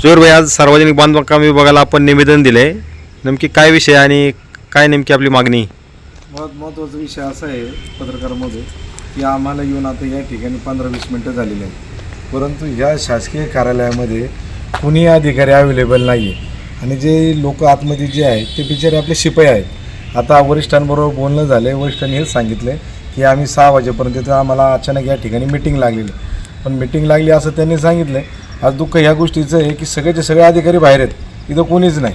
जोर भाई, आज सार्वजनिक बांधकाम विभागाला आपण निवेदन दिले, नेमकी काय विषय आणि काय नेमकी आपली मागणी? महत्त्वाचा विषय असा आहे पत्रकारामध्ये की आम्हाला येऊन आता या ठिकाणी 15-20 मिनटं झालेली आहेत, परंतु ह्या शासकीय कार्यालयामध्ये कुणी अधिकारी अवेलेबल नाही आहे आणि जे लोक आतमध्ये जे आहेत ते बिचारे आपले शिपाई आहेत. आता वरिष्ठांबरोबर बोलणं झालं आहे, वरिष्ठांनी हेच सांगितलं की आम्ही 6 वाजेपर्यंत आम्हाला अचानक या ठिकाणी मीटिंग लागलेली, पण मीटिंग लागली असं त्यांनी सांगितलं. आज दुःख ह्या गोष्टीचं आहे की सगळेचे सगळे अधिकारी बाहेर आहेत, इथं कोणीच नाही.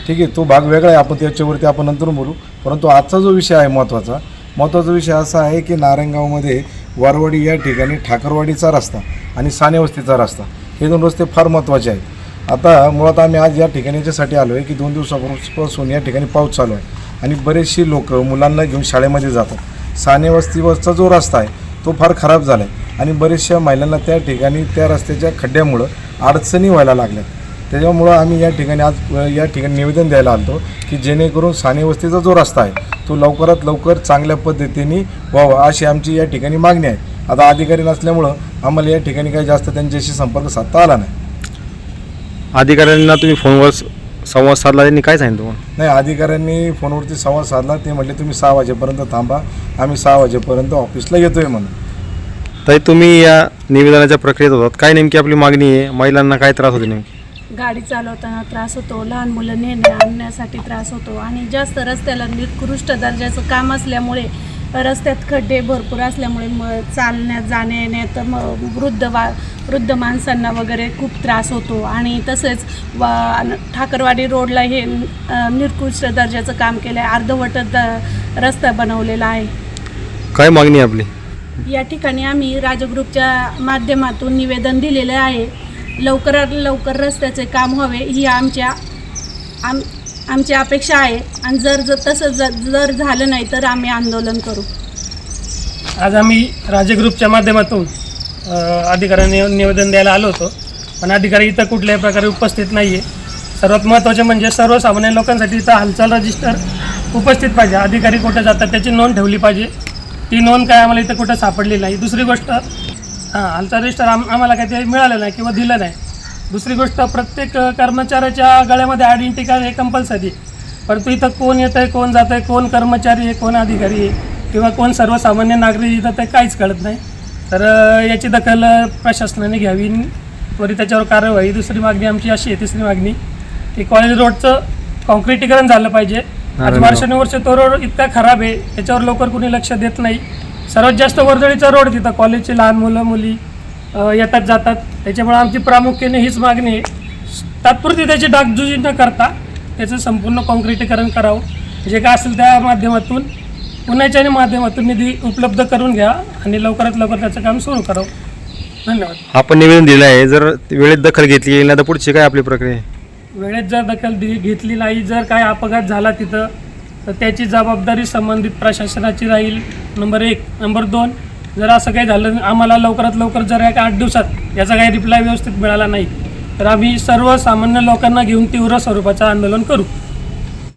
ठीक आहे, तो भाग वेगळा आहे, आपण त्याच्यावरती आपण नंतर बोलू. परंतु आजचा जो विषय आहे महत्त्वाचा विषय असा आहे की नारायणगावमध्ये वारवाडी या ठिकाणी ठाकरवाडीचा रस्ता आणि सानेवस्तीचा रस्ता हे 2 रस्ते फार महत्त्वाचे आहेत. आता मुळात आम्ही आज या ठिकाणी याच्यासाठी आलो आहे की 2 दिवसापासून या ठिकाणी पाऊस चालू आहे आणि बरेचशी लोक मुलांना घेऊन शाळेमध्ये जातात. सानेवस्तीवरचा जो रस्ता आहे तो फार खराब झाला आहे आणि बरेचशा महिलांना त्या ठिकाणी त्या रस्त्याच्या खड्ड्यामुळं अडचणी व्हायला लागल्यात. त्याच्यामुळं आम्ही या ठिकाणी आज निवेदन द्यायला आलो की जेणेकरून सानेवस्तीचा जो रस्ता आहे तो लवकरात लवकर चांगल्या पद्धतीने व्हावा अशी आमची या ठिकाणी मागणी आहे. आता अधिकारी नसल्यामुळं आम्हाला या ठिकाणी काही जास्त त्यांच्याशी संपर्क साधता आला नाही. अधिकाऱ्यांना तुम्ही फोनवर संवाद साधला, त्यांनी काय सांगितलं तुम्हाला? नाही, अधिकाऱ्यांनी फोनवरती संवाद साधला. ते म्हटले तुम्ही 6 वाजेपर्यंत थांबा, आम्ही 6 वाजेपर्यंत ऑफिसला येतोय म्हणून. तर तुम्ही या निवेदनाच्या प्रक्रियेत होतात, काय नेमकी आपली मागणी आहे? महिलांना काय त्रास होते नेमकी? गाडी चालवताना त्रास होतो, लहान मुलं नेण्या आणण्यासाठी त्रास होतो आणि जास्त रस्त्याला निकृष्ट दर्जाचं काम असल्यामुळे रस्त्यात खड्डे भरपूर असल्यामुळे चालण्यात जाणे येणे वृद्ध माणसांना वगैरे खूप त्रास होतो आणि तसेच ठाकरवाडी रोडला हे निकृष्ट दर्जाचं काम केलं आहे, अर्धवट रस्ता बनवलेला आहे. काय मागणी आहे आपली? या ठिकाणी आम्ही राजग्रुपच्या माध्यमातून निवेदन दिलेलं आहे. लवकरात लवकर रस्त्याचे काम व्हावे ही आमची अपेक्षा आहे आणि जर झालं नाही तर आम्ही आंदोलन करू. आज आम्ही राजग्रुपच्या माध्यमातून अधिकाऱ्यांनी निवेदन द्यायला आलो होतो, पण अधिकारी इथं कुठल्याही प्रकारे उपस्थित नाही आहे. सर्वात महत्त्वाचे म्हणजे सर्वसामान्य लोकांसाठी इथं हालचाल रजिस्टर उपस्थित पाहिजे. अधिकारी कुठं जातात त्याची नोंद ठेवली पाहिजे, ती नोंद काय आम्हाला इथं कुठं सापडली नाही. दुसरी गोष्ट, हालचाल रजिस्टर आम्हाला काही ते मिळालं नाही किंवा दिलं नाही. दुसरी गोष्ट, प्रत्येक कर्मचाऱ्याच्या गळ्यामध्ये आयडेंटिटी कार्ड हे कंपल्सरी, परंतु इथं कोण येतं आहे, कोण जातं आहे, कोण कर्मचारी आहे, कोण अधिकारी आहे किंवा कोण सर्वसामान्य नागरिक इथं ते काहीच कळत नाही. तर याची दखल प्रशासनाने घ्यावी, त्वरित त्याच्यावर कारवाई. दुसरी मागणी आमची अशी आहे, तिसरी मागणी की कॉलेज रोडचं कॉन्क्रिटीकरण झालं पाहिजे. आज वर्षानुवर्ष तो रोड इतका खराब आहे, त्याच्यावर लवकर कुणी लक्ष देत नाही. सर्वात जास्त वर्दळीचा रोड तिथं, कॉलेजचे लहान मुलं मुली येतात जातात. त्याच्यामुळे आमची प्रामुख्याने हीच मागणी आहे, तात्पुरती त्याची डागडुजी न करता त्याचं संपूर्ण कॉन्क्रिटीकरण करावं. जे काय असेल त्या माध्यमातून पुण्याच्या माध्यमातून निधी उपलब्ध करून घ्या आणि लवकरात लवकर त्याचं काम सुरू करावं. धन्यवाद. आपण निवेदन दिलं आहे, जर वेळेत दखल घेतली गेली नाही तर पुढची काय आपली प्रक्रिया? वेळेत जर दखल घेतली नाही, जर काय अपघात झाला तिथं तर त्याची जबाबदारी संबंधित प्रशासनाची राहील. नंबर 1. नंबर 2, जर असं काही झालं आम्हाला लवकरात लवकर जर 8 दिवसात याचा काही रिप्लाय व्यवस्थित मिळाला नाही तर आम्ही सर्वसामान्य लोकांना घेऊन तीव्र स्वरूपाचं आंदोलन करू.